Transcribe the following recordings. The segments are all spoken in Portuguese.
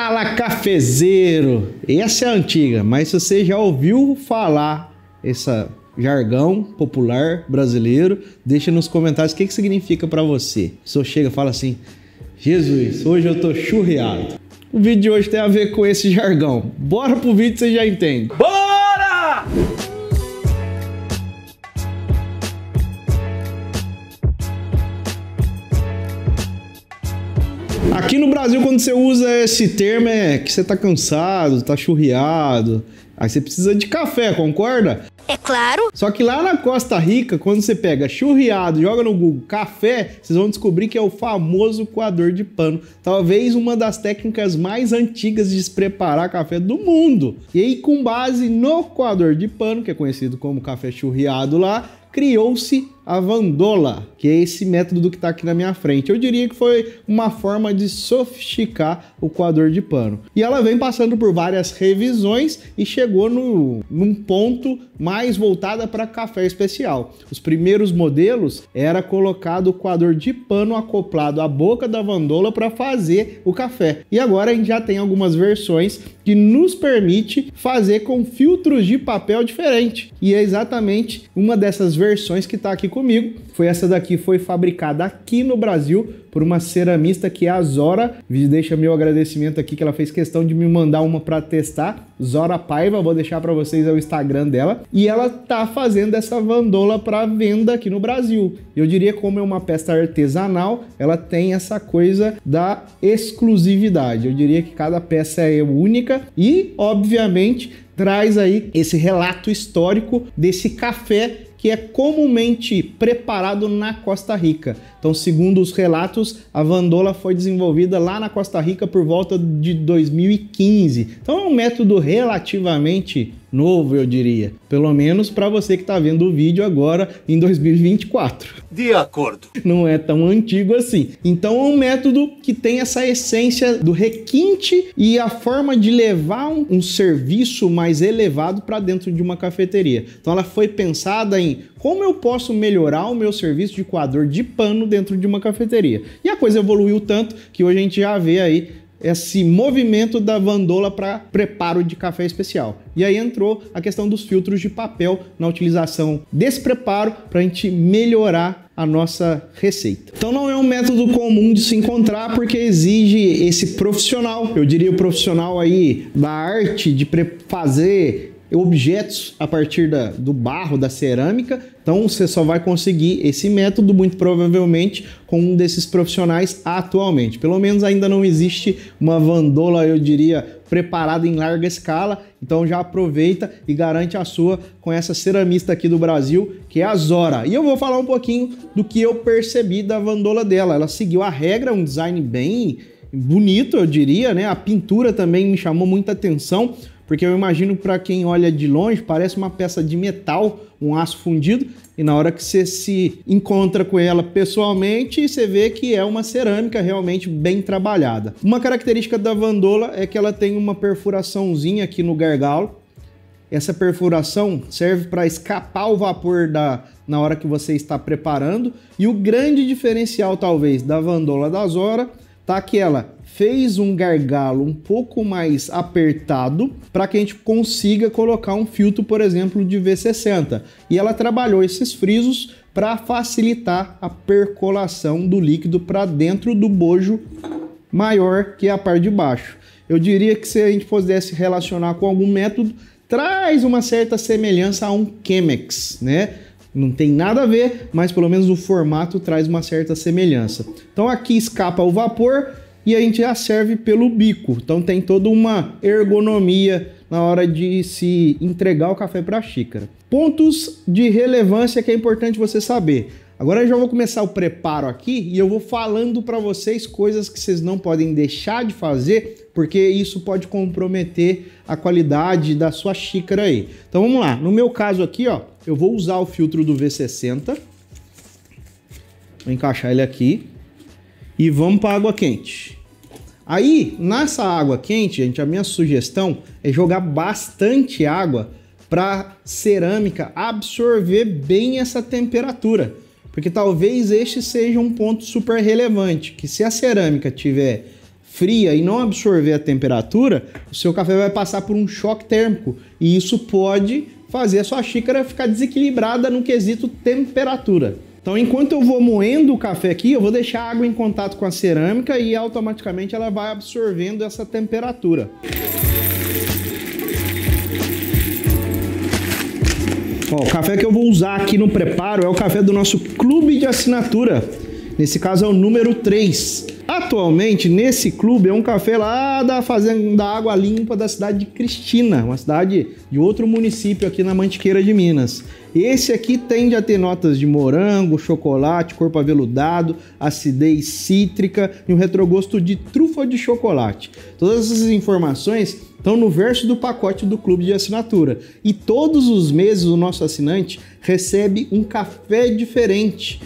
Fala, cafezeiro! Essa é a antiga, mas se você já ouviu falar esse jargão popular brasileiro, deixa nos comentários o que significa pra você. O senhor chega e fala assim: Jesus, hoje eu tô churriado. O vídeo de hoje tem a ver com esse jargão. Bora pro vídeo, você já entende. Bora! Aqui no Brasil, quando você usa esse termo, é que você tá cansado, tá churriado. Aí você precisa de café, concorda? É claro. Só que lá na Costa Rica, quando você pega churriado, joga no Google café, vocês vão descobrir que é o famoso coador de pano. Talvez uma das técnicas mais antigas de se preparar café do mundo. E aí, com base no coador de pano, que é conhecido como café churriado lá, criou-se a vandola, que é esse método que está aqui na minha frente. Eu diria que foi uma forma de sofisticar o coador de pano. E ela vem passando por várias revisões e chegou num ponto mais voltada para café especial. Os primeiros modelos era colocado o coador de pano acoplado à boca da vandola para fazer o café. E agora a gente já tem algumas versões que nos permite fazer com filtros de papel diferente. E é exatamente uma dessas versões que está aqui comigo. Essa daqui foi fabricada aqui no Brasil por uma ceramista que é a Zora. Deixa meu agradecimento aqui que ela fez questão de me mandar uma para testar. Zora Paiva, vou deixar para vocês o Instagram dela. E ela tá fazendo essa vandola para venda aqui no Brasil. Eu diria que como é uma peça artesanal, ela tem essa coisa da exclusividade. Eu diria que cada peça é única e, obviamente, traz aí esse relato histórico desse café que é comumente preparado na Costa Rica. Então, segundo os relatos, a vandola foi desenvolvida lá na Costa Rica por volta de 2015. Então, é um método relativamente novo, eu diria. Pelo menos para você que está vendo o vídeo agora em 2024. De acordo. Não é tão antigo assim. Então, é um método que tem essa essência do requinte e a forma de levar um serviço mais elevado para dentro de uma cafeteria. Então, ela foi pensada em como eu posso melhorar o meu serviço de coador de pano dentro de uma cafeteria. E a coisa evoluiu tanto que hoje a gente já vê aí esse movimento da vandola para preparo de café especial. E aí entrou a questão dos filtros de papel na utilização desse preparo para a gente melhorar a nossa receita. Então não é um método comum de se encontrar porque exige esse profissional, eu diria o profissional aí da arte de fazer objetos a partir do barro, da cerâmica. Então você só vai conseguir esse método muito provavelmente com um desses profissionais atualmente. Pelo menos ainda não existe uma vandola, eu diria, preparada em larga escala. Então já aproveita e garante a sua com essa ceramista aqui do Brasil, que é a Zora. E eu vou falar um pouquinho do que eu percebi da vandola dela. Ela seguiu a regra, um design bem bonito, eu diria, né? A pintura também me chamou muita atenção, porque eu imagino para quem olha de longe, parece uma peça de metal, um aço fundido, e na hora que você se encontra com ela pessoalmente, você vê que é uma cerâmica realmente bem trabalhada. Uma característica da vandola é que ela tem uma perfuraçãozinha aqui no gargalo. Essa perfuração serve para escapar o vapor na hora que você está preparando, e o grande diferencial talvez da vandola da Zora tá que ela fez um gargalo um pouco mais apertado para que a gente consiga colocar um filtro, por exemplo, de V60. E ela trabalhou esses frisos para facilitar a percolação do líquido para dentro do bojo maior, que é a parte de baixo. Eu diria que se a gente pudesse relacionar com algum método, traz uma certa semelhança a um Chemex, né? Não tem nada a ver, mas pelo menos o formato traz uma certa semelhança. Então aqui escapa o vapor e a gente já serve pelo bico. Então tem toda uma ergonomia na hora de se entregar o café para a xícara. Pontos de relevância que é importante você saber. Agora eu já vou começar o preparo aqui e eu vou falando para vocês coisas que vocês não podem deixar de fazer, porque isso pode comprometer a qualidade da sua xícara aí. Então vamos lá. No meu caso aqui, ó, eu vou usar o filtro do V60. Vou encaixar ele aqui. E vamos para a água quente. Aí, nessa água quente, gente, a minha sugestão é jogar bastante água para cerâmica absorver bem essa temperatura. Porque talvez este seja um ponto super relevante, que se a cerâmica tiver fria e não absorver a temperatura, o seu café vai passar por um choque térmico e isso pode fazer a sua xícara ficar desequilibrada no quesito temperatura. Então, enquanto eu vou moendo o café aqui, eu vou deixar a água em contato com a cerâmica e automaticamente ela vai absorvendo essa temperatura. Ó, o café que eu vou usar aqui no preparo é o café do nosso clube de assinatura. Nesse caso é o número 3. Atualmente, nesse clube, é um café lá da Fazenda Água Limpa da cidade de Cristina, uma cidade de outro município aqui na Mantiqueira de Minas. Esse aqui tende a ter notas de morango, chocolate, corpo aveludado, acidez cítrica e um retrogosto de trufa de chocolate. Todas essas informações estão no verso do pacote do clube de assinatura. E todos os meses o nosso assinante recebe um café diferente,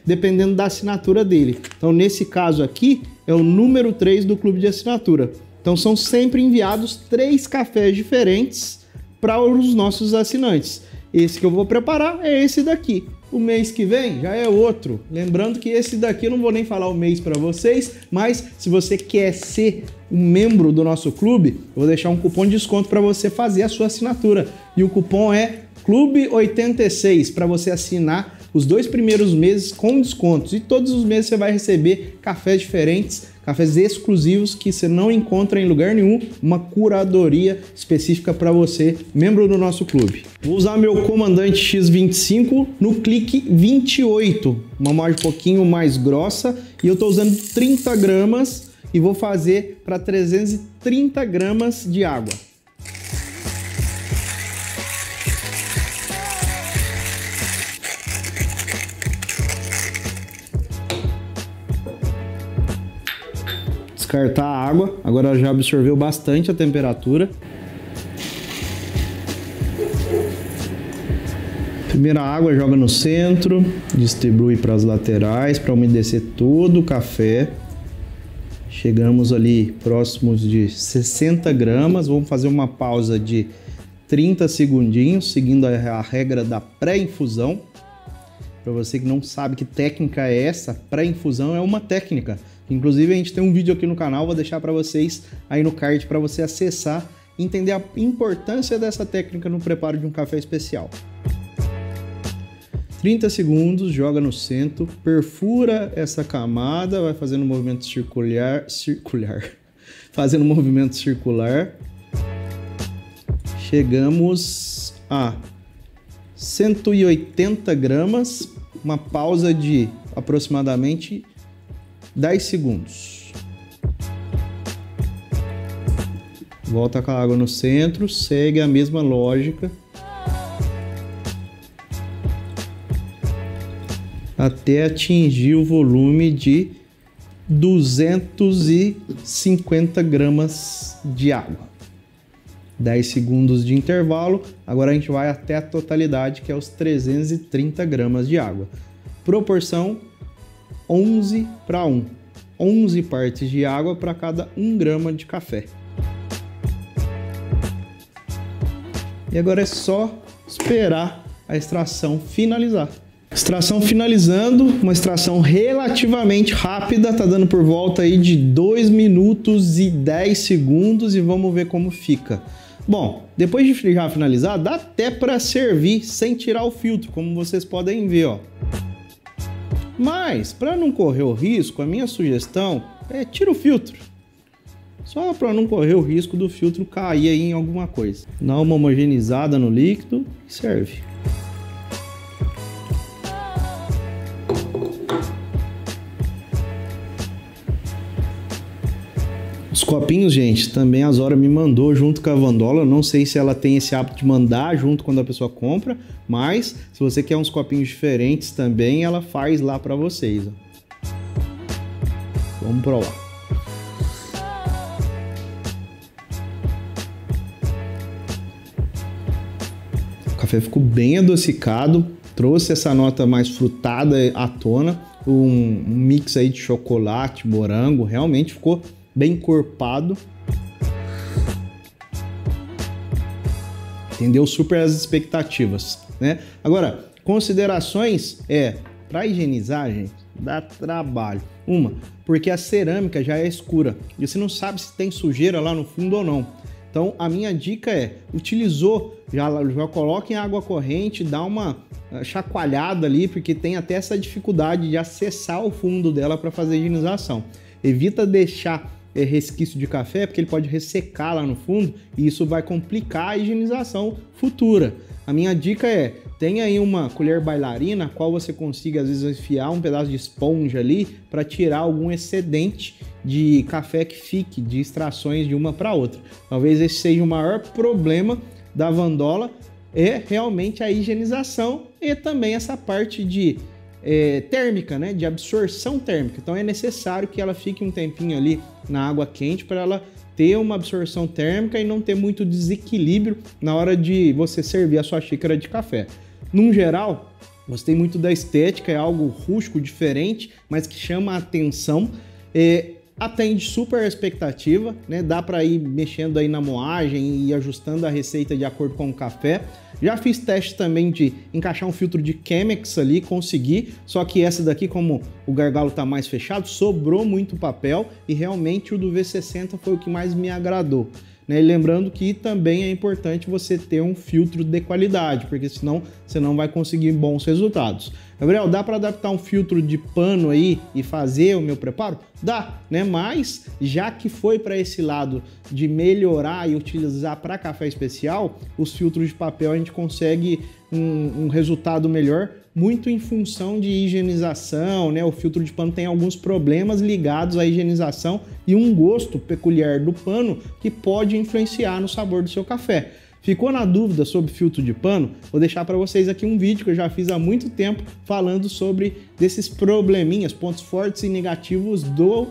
dependendo da assinatura dele. Então, nesse caso aqui, é o número 3 do clube de assinatura. Então, são sempre enviados 3 cafés diferentes para os nossos assinantes. Esse que eu vou preparar é esse daqui. O mês que vem já é outro. Lembrando que esse daqui eu não vou nem falar o mês para vocês, mas se você quer ser um membro do nosso clube, eu vou deixar um cupom de desconto para você fazer a sua assinatura. E o cupom é Clube86 para você assinar os 2 primeiros meses com descontos. E todos os meses você vai receber cafés diferentes, cafés exclusivos que você não encontra em lugar nenhum, uma curadoria específica para você, membro do nosso clube. Vou usar meu Comandante X25 no clique 28, uma moagem um pouquinho mais grossa, e eu estou usando 30 gramas e vou fazer para 330 gramas de água. Descartar a água, agora ela já absorveu bastante a temperatura. Primeira água joga no centro, distribui para as laterais para umedecer todo o café. Chegamos ali próximos de 60 gramas, vamos fazer uma pausa de 30 segundinhos, seguindo a regra da pré-infusão. Para você que não sabe que técnica é essa, pré-infusão é uma técnica. Inclusive a gente tem um vídeo aqui no canal, vou deixar para vocês aí no card para você acessar e entender a importância dessa técnica no preparo de um café especial. 30 segundos, joga no centro, perfura essa camada, vai fazendo um movimento fazendo um movimento circular. Chegamos a 180 gramas, uma pausa de aproximadamente 10 segundos. Volta com a água no centro, segue a mesma lógica até atingir o volume de 250 gramas de água. 10 segundos de intervalo, agora a gente vai até a totalidade, que é os 330 gramas de água. Proporção 11 para 1. 11 partes de água para cada 1 grama de café. E agora é só esperar a extração finalizar. Extração finalizando, uma extração relativamente rápida, tá dando por volta aí de 2 minutos e 10 segundos e vamos ver como fica. Bom, depois de já finalizar, dá até para servir sem tirar o filtro, como vocês podem ver, ó. Mas, para não correr o risco, a minha sugestão é tira o filtro. Só para não correr o risco do filtro cair aí em alguma coisa. Dá uma homogeneizada no líquido e serve. Os copinhos, gente, também a Zora me mandou junto com a Vandola. Eu não sei se ela tem esse hábito de mandar junto quando a pessoa compra, mas se você quer uns copinhos diferentes também, ela faz lá para vocês. Ó. Vamos provar. O café ficou bem adocicado, trouxe essa nota mais frutada à tona, um mix aí de chocolate, morango, realmente ficou bem encorpado. Entendeu super as expectativas, né? Agora, considerações para higienizar, gente, dá trabalho. Porque a cerâmica já é escura e você não sabe se tem sujeira lá no fundo ou não. Então a minha dica é, utilizou, já coloca em água corrente, dá uma chacoalhada ali, porque tem até essa dificuldade de acessar o fundo dela para fazer higienização. Evita deixar resquício de café, porque ele pode ressecar lá no fundo e isso vai complicar a higienização futura. A minha dica é, tenha aí uma colher bailarina, a qual você consiga às vezes enfiar um pedaço de esponja ali para tirar algum excedente de café que fique, de extrações de uma para outra. Talvez esse seja o maior problema da Vandola, é realmente a higienização e também essa parte de térmica, né, de absorção térmica. Então é necessário que ela fique um tempinho ali na água quente para ela ter uma absorção térmica e não ter muito desequilíbrio na hora de você servir a sua xícara de café. Num geral, gostei muito da estética, é algo rústico, diferente, mas que chama a atenção. Atende super a expectativa, né? Dá para ir mexendo aí na moagem e ajustando a receita de acordo com o café. Já fiz teste também de encaixar um filtro de Chemex ali, consegui, só que essa daqui, como o gargalo tá mais fechado, sobrou muito papel e realmente o do V60 foi o que mais me agradou. Né? E lembrando que também é importante você ter um filtro de qualidade, porque senão você não vai conseguir bons resultados. Gabriel, dá para adaptar um filtro de pano aí e fazer o meu preparo? Dá, né? Mas já que foi para esse lado de melhorar e utilizar para café especial, os filtros de papel a gente consegue um resultado melhor, muito em função de higienização, né? O filtro de pano tem alguns problemas ligados à higienização e um gosto peculiar do pano que pode influenciar no sabor do seu café. Ficou na dúvida sobre filtro de pano? Vou deixar para vocês aqui um vídeo que eu já fiz há muito tempo falando sobre desses probleminhas, pontos fortes e negativos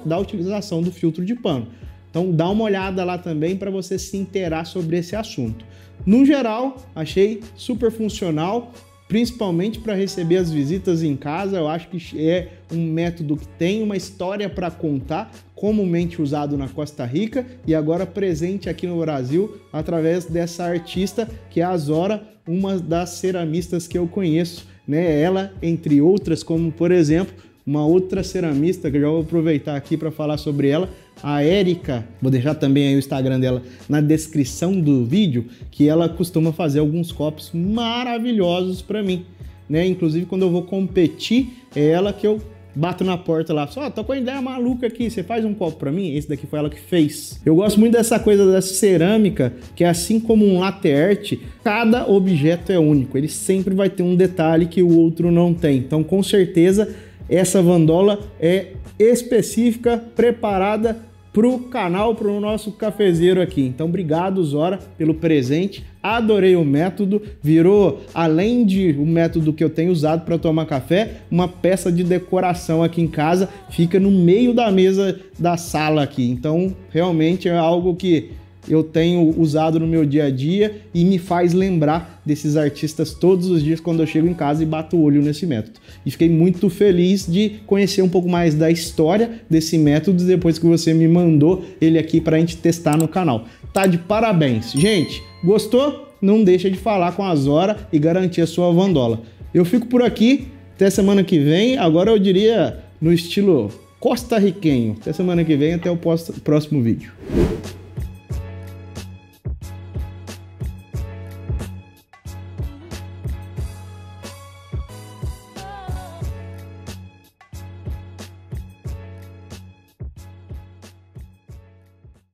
da utilização do filtro de pano. Então dá uma olhada lá também para você se inteirar sobre esse assunto. No geral, achei super funcional, principalmente para receber as visitas em casa. Eu acho que é um método que tem uma história para contar, comumente usado na Costa Rica e agora presente aqui no Brasil através dessa artista que é a Zora, uma das ceramistas que eu conheço, né? Ela, entre outras, como por exemplo, uma outra ceramista que eu já vou aproveitar aqui para falar sobre ela, a Érica. Vou deixar também aí o Instagram dela na descrição do vídeo, que ela costuma fazer alguns copos maravilhosos para mim, né? Inclusive quando eu vou competir, é ela que eu bato na porta lá, só tô com uma ideia maluca aqui, você faz um copo para mim? Esse daqui foi ela que fez. Eu gosto muito dessa coisa da cerâmica, que é assim como um latte art, cada objeto é único, ele sempre vai ter um detalhe que o outro não tem. Então com certeza essa Vandola é específica, preparada para o canal, para o nosso cafezeiro aqui. Então, obrigado, Zora, pelo presente. Adorei o método. Virou, além de o método que eu tenho usado para tomar café, uma peça de decoração aqui em casa. Fica no meio da mesa da sala aqui. Então, realmente é algo que eu tenho usado no meu dia a dia e me faz lembrar desses artistas todos os dias quando eu chego em casa e bato o olho nesse método. E fiquei muito feliz de conhecer um pouco mais da história desse método depois que você me mandou ele aqui para a gente testar no canal. Tá de parabéns. Gente, gostou? Não deixa de falar com a Zora e garantir a sua Vandola. Eu fico por aqui, até semana que vem. Agora eu diria no estilo costarriquenho. Até semana que vem, até o próximo vídeo.